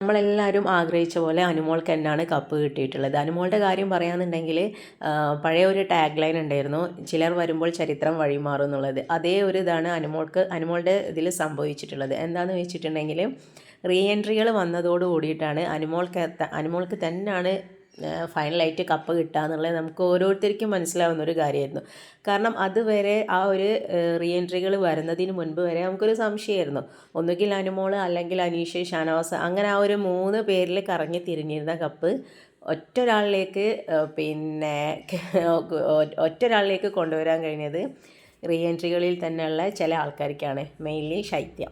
നമ്മളെല്ലാവരും ആഗ്രഹിച്ച പോലെ അനുമോൾക്ക് തന്നെയാണ് കപ്പ് കിട്ടിയിട്ടുള്ളത്. അനുമോളുടെ കാര്യം പറയുകയാണെന്നുണ്ടെങ്കിൽ പഴയ ഒരു ടാഗ് ലൈൻ ഉണ്ടായിരുന്നു, ചിലർ വരുമ്പോൾ ചരിത്രം വഴിമാറും എന്നുള്ളത്. അതേ ഒരു ഇതാണ് അനുമോളുടെ ഇതിൽ സംഭവിച്ചിട്ടുള്ളത്. എന്താണെന്ന് വെച്ചിട്ടുണ്ടെങ്കിൽ റീ എൻട്രികൾ വന്നതോട് കൂടിയിട്ടാണ് അനുമോൾക്ക് തന്നെയാണ് ഫൈനലായിട്ട് കപ്പ് കിട്ടുക എന്നുള്ളത് നമുക്ക് ഓരോരുത്തർക്കും മനസ്സിലാവുന്ന ഒരു കാര്യമായിരുന്നു. കാരണം അതുവരെ ആ ഒരു റീ എൻട്രികൾ വരുന്നതിന് മുൻപ് വരെ നമുക്കൊരു സംശയമായിരുന്നു, ഒന്നുകിൽ അനുമോൾ അല്ലെങ്കിൽ അനീഷ് ഷാനവാസ്, അങ്ങനെ ആ ഒരു 3 പേരിൽ കറങ്ങി തിരിഞ്ഞിരുന്ന കപ്പ് ഒറ്റൊരാളിലേക്ക് ഒറ്റൊരാളിലേക്ക് കൊണ്ടുവരാൻ കഴിഞ്ഞത് റീ എൻട്രികളിൽ തന്നെയുള്ള ചില ആൾക്കാർക്കാണ്, മെയിൻലി ശൈത്യ,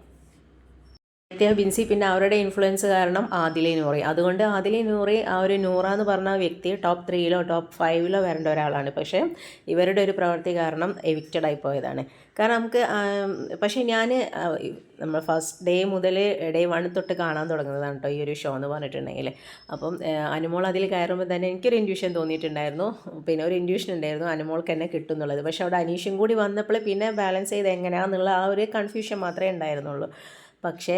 ബിൻസി, പിന്നെ അവരുടെ ഇൻഫ്ലുവൻസ് കാരണം ആദില നൂറി. അതുകൊണ്ട് ആദില നൂറി, ആ ഒരു നൂറ എന്ന് പറഞ്ഞ വ്യക്തി ടോപ്പ് 3 ടോപ്പ് 5 വരേണ്ട ഒരാളാണ്. പക്ഷേ ഇവരുടെ ഒരു പ്രവൃത്തി കാരണം എവിക്റ്റഡ് ആയി പോയതാണ്. കാരണം നമുക്ക് പക്ഷേ ഞാൻ നമ്മൾ ഫസ്റ്റ് ഡേ മുതൽ ഡേ 1 തൊട്ട് കാണാൻ തുടങ്ങുന്നതാണ് കേട്ടോ ഈ ഒരു ഷോ എന്ന് പറഞ്ഞിട്ടുണ്ടെങ്കിൽ. അപ്പം അനുമോൾ അതിൽ കയറുമ്പോൾ തന്നെ എനിക്കൊരു ഇൻഡ്യൂഷൻ തോന്നിയിട്ടുണ്ടായിരുന്നു, പിന്നെ ഒരു ഇൻഡ്യൂഷൻ ഉണ്ടായിരുന്നു അനുമോൾക്ക് തന്നെ കിട്ടും എന്നുള്ളത്. പക്ഷേ അവിടെ അനീഷും കൂടി വന്നപ്പോൾ പിന്നെ ബാലൻസ് ചെയ്ത് എങ്ങനെയാണെന്നുള്ള ആ ഒരു കൺഫ്യൂഷൻ മാത്രമേ ഉണ്ടായിരുന്നുള്ളൂ. പക്ഷേ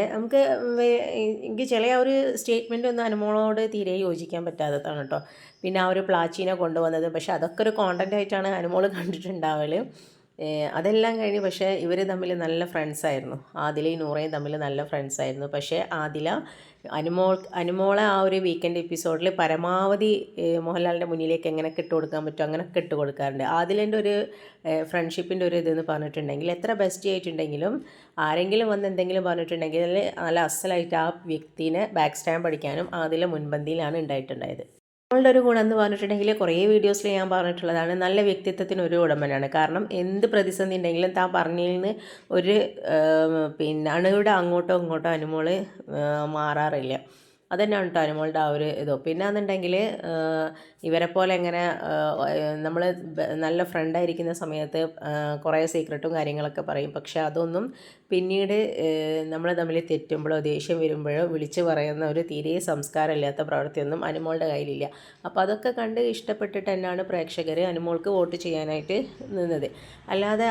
എനിക്ക് ചില ഒരു സ്റ്റേറ്റ്മെൻ്റ് ഒന്നും അനുമോളോട് തീരെ യോജിക്കാൻ പറ്റാത്തതാണ് കേട്ടോ. പിന്നെ ആ ഒരു പ്ലാച്ചീനെ കൊണ്ടുവന്നത്, പക്ഷേ അതൊക്കെ ഒരു കോണ്ടൻ്റ് ആയിട്ടാണ് അനുമോൾ കണ്ടിട്ടുണ്ടാവൽ. അതെല്ലാം കഴിഞ്ഞ് പക്ഷേ ഇവർ തമ്മിൽ നല്ല ഫ്രണ്ട്സായിരുന്നു, ആദിലയും നൂറയും തമ്മിൽ നല്ല ഫ്രണ്ട്സായിരുന്നു. പക്ഷേ ആദില അനുമോളെ ആ ഒരു വീക്കെൻഡ് എപ്പിസോഡിൽ പരമാവധി മോഹൻലാലിൻ്റെ മുന്നിലേക്ക് എങ്ങനെ കൊടുക്കാൻ പറ്റും അങ്ങനെ കൊടുക്കാറുണ്ട്. ആദിലേൻ്റെ ഒരു ഫ്രണ്ട്ഷിപ്പിൻ്റെ ഒരു ഇതെന്ന് പറഞ്ഞിട്ടുണ്ടെങ്കിൽ എത്ര ബെസ്റ്റ് ആയിട്ടുണ്ടെങ്കിലും ആരെങ്കിലും വന്ന് എന്തെങ്കിലും പറഞ്ഞിട്ടുണ്ടെങ്കിൽ നല്ല അസലായിട്ട് ആ വ്യക്തിനെ ബാക്ക് സ്റ്റാമ്പ് അടിക്കാനും ആദില മുൻപന്തിയിലാണ് ഉണ്ടായിട്ടുണ്ടായത്. നമ്മളുടെ ഒരു ഗുണം എന്ന് പറഞ്ഞിട്ടുണ്ടെങ്കിൽ കുറേ വീഡിയോസിൽ ഞാൻ പറഞ്ഞിട്ടുള്ളതാണ്, നല്ല വ്യക്തിത്വത്തിന് ഒരു ഉടമനാണ്. കാരണം എന്ത് പ്രതിസന്ധി ഉണ്ടെങ്കിലും താൻ പറഞ്ഞതിൽ നിന്ന് ഒരു അണുവിടെ അങ്ങോട്ടോ ഇങ്ങോട്ടോ അനുമോൾ മാറാറില്ല. അതുതന്നെയാണ് കേട്ടോ അനുമോളുടെ ആ ഒരു ഇതോ. പിന്നെ എന്നുണ്ടെങ്കിൽ ഇവരെ പോലെ എങ്ങനെ നമ്മൾ നല്ല ഫ്രണ്ടായിരിക്കുന്ന സമയത്ത് കുറേ സീക്രട്ടും കാര്യങ്ങളൊക്കെ പറയും. പക്ഷേ അതൊന്നും പിന്നീട് നമ്മൾ തമ്മിൽ തെറ്റുമ്പോഴോ ദേഷ്യം വരുമ്പോഴോ വിളിച്ച് പറയുന്ന ഒരു തീരെ സംസ്കാരമില്ലാത്ത പ്രവൃത്തിയൊന്നും അനുമോളുടെ കയ്യിലില്ല. അപ്പോൾ അതൊക്കെ കണ്ട് ഇഷ്ടപ്പെട്ടിട്ട് തന്നെയാണ് പ്രേക്ഷകർ അനുമോൾക്ക് വോട്ട് ചെയ്യാനായിട്ട് നിന്നത്. അല്ലാതെ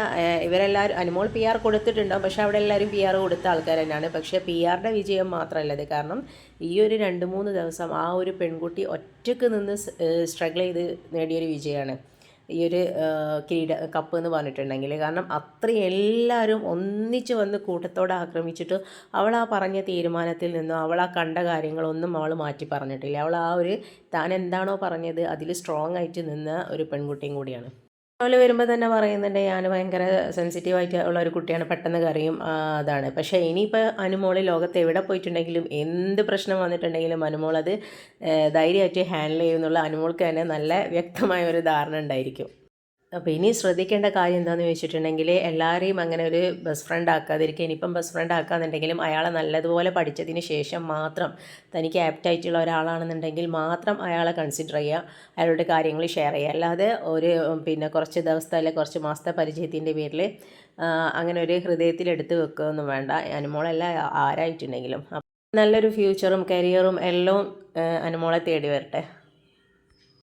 ഇവരെല്ലാവരും അനുമോൾ PR കൊടുത്തിട്ടുണ്ടാവും, പക്ഷേ അവിടെ എല്ലാവരും PR കൊടുത്ത ആൾക്കാർ തന്നെയാണ്. പക്ഷേ PRയുടെ വിജയം മാത്രമല്ലത്. കാരണം ഈ ഒരു 2-3 ദിവസം ആ ഒരു പെൺകുട്ടി ഒറ്റയ്ക്ക് നിന്ന് സ്ട്രഗിൾ ചെയ്ത് നേടിയൊരു വിജയമാണ് ഈ ഒരു കപ്പ് എന്ന് പറഞ്ഞിട്ടുണ്ടെങ്കിൽ. കാരണം അത്രയും എല്ലാവരും ഒന്നിച്ച് വന്ന് കൂട്ടത്തോടെ ആക്രമിച്ചിട്ട് അവൾ ആ പറഞ്ഞ തീരുമാനത്തിൽ നിന്നോ അവൾ ആ കണ്ട കാര്യങ്ങളൊന്നും അവൾ മാറ്റി പറഞ്ഞിട്ടില്ല. അവൾ ആ ഒരു താൻ എന്താണോ പറഞ്ഞത് അതിൽ സ്ട്രോങ് ആയിട്ട് നിന്ന ഒരു പെൺകുട്ടിയും കൂടിയാണ്. അവൾ വരുമ്പോൾ തന്നെ പറയുന്നുണ്ട് ഞാൻ ഭയങ്കര സെൻസിറ്റീവായിട്ട് ഉള്ള ഒരു കുട്ടിയാണ്, പെട്ടെന്ന് കരയും, അതാണ്. പക്ഷേ ഇനിയിപ്പോൾ അനുമോൾ ലോകത്ത് എവിടെ പോയിട്ടുണ്ടെങ്കിലും എന്ത് പ്രശ്നം വന്നിട്ടുണ്ടെങ്കിലും അനുമോൾ അത് ധൈര്യമായിട്ട് ഹാൻഡിൽ ചെയ്യുന്നുള്ള അനുമോൾക്ക് തന്നെ നല്ല വ്യക്തമായ ഒരു ധാരണ ഉണ്ടായിരിക്കും. അപ്പോൾ ഇനി ശ്രദ്ധിക്കേണ്ട കാര്യം എന്താണെന്ന് വെച്ചിട്ടുണ്ടെങ്കിൽ എല്ലാവരെയും അങ്ങനെ ഒരു ബെസ്റ്റ് ഫ്രണ്ട് ആക്കാതിരിക്കുക. ഇനിയിപ്പം ബെസ്റ്റ് ഫ്രണ്ട് ആക്കാന്നുണ്ടെങ്കിലും അയാളെ നല്ലതുപോലെ പഠിച്ചതിന് ശേഷം മാത്രം, തനിക്ക് ആപ്റ്റായിട്ടുള്ള ഒരാളാണെന്നുണ്ടെങ്കിൽ മാത്രം അയാളെ കൺസിഡർ ചെയ്യുക, അയാളുടെ കാര്യങ്ങൾ ഷെയർ ചെയ്യുക. അല്ലാതെ ഒരു കുറച്ച് ദിവസത്തെ അല്ലെങ്കിൽ കുറച്ച് മാസത്തെ പരിചയത്തിൻ്റെ പേരിൽ അങ്ങനെ ഒരു ഹൃദയത്തിലെടുത്ത് വെക്കുകയൊന്നും വേണ്ട. അനുമോളല്ല ആരായിട്ടുണ്ടെങ്കിലും നല്ലൊരു ഫ്യൂച്ചറും കരിയറും എല്ലാം അനുമോളെ തേടി വരട്ടെ.